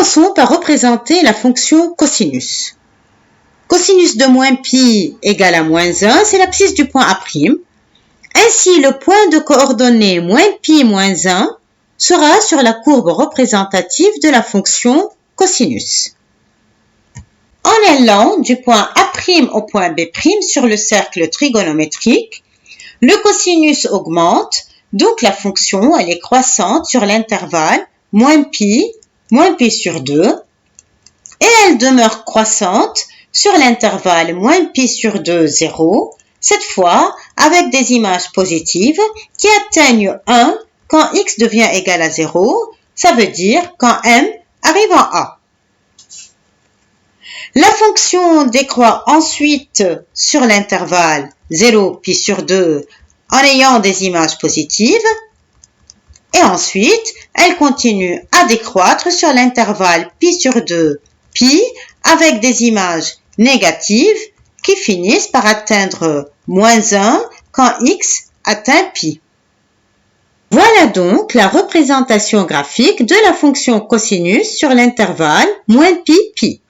Commençons par représenter la fonction cosinus. Cosinus de moins pi égale à moins 1, c'est l'abscisse du point A'. Ainsi, le point de coordonnées moins pi moins 1 sera sur la courbe représentative de la fonction cosinus. En allant du point A' au point B' sur le cercle trigonométrique, le cosinus augmente, donc la fonction elle est croissante sur l'intervalle moins pi sur 2, et elle demeure croissante sur l'intervalle moins pi sur 2, 0, cette fois avec des images positives qui atteignent 1 quand x devient égal à 0, ça veut dire quand m arrive en A. La fonction décroît ensuite sur l'intervalle 0 pi sur 2 en ayant des images positives et ensuite elle continue à décroître sur l'intervalle pi sur 2 pi avec des images négatives qui finissent par atteindre moins 1 quand x atteint pi. Voilà donc la représentation graphique de la fonction cosinus sur l'intervalle moins pi pi.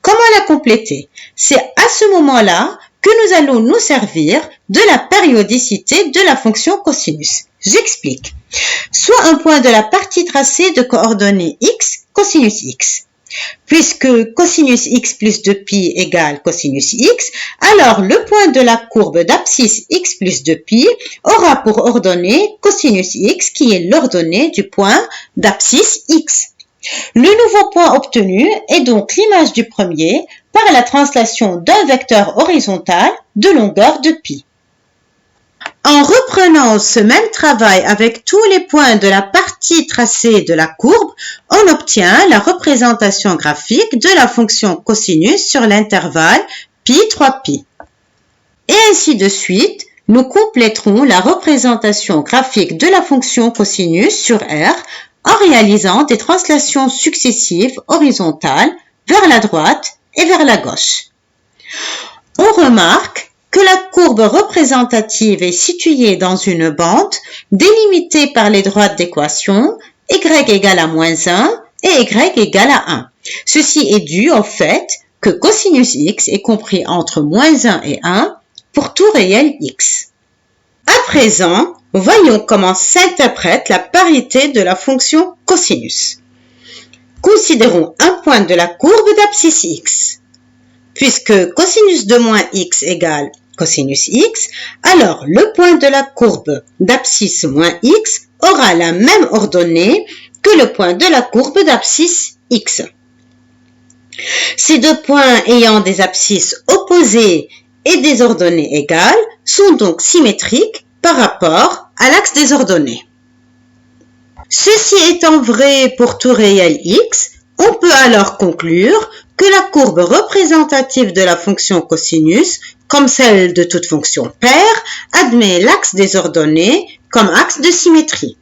Comment la compléter? C'est à ce moment-là que nous allons nous servir de la périodicité de la fonction cosinus. J'explique. Soit un point de la partie tracée de coordonnées x, cosinus x. Puisque cosinus x plus 2pi égale cosinus x, alors le point de la courbe d'abscisse x plus 2pi aura pour ordonnée cosinus x qui est l'ordonnée du point d'abscisse x. Le nouveau point obtenu est donc l'image du premier par la translation d'un vecteur horizontal de longueur de pi. En reprenant ce même travail avec tous les points de la partie tracée de la courbe, on obtient la représentation graphique de la fonction cosinus sur l'intervalle pi 3pi. Et ainsi de suite, nous compléterons la représentation graphique de la fonction cosinus sur R en réalisant des translations successives horizontales vers la droite et vers la gauche. On remarque que la courbe représentative est située dans une bande délimitée par les droites d'équation y égale à moins 1 et y égale à 1. Ceci est dû au fait que cosinus x est compris entre moins 1 et 1 pour tout réel x. À présent, voyons comment s'interprète la parité de la fonction cosinus. Considérons un point de la courbe d'abscisse x. Puisque cosinus de moins x égale cosinus x, alors le point de la courbe d'abscisse moins x aura la même ordonnée que le point de la courbe d'abscisse x. Ces deux points ayant des abscisses opposées et des ordonnées égales sont donc symétriques par rapport à l'axe des ordonnées. Ceci étant vrai pour tout réel x, on peut alors conclure que la courbe représentative de la fonction cosinus, comme celle de toute fonction paire, admet l'axe des ordonnées comme axe de symétrie.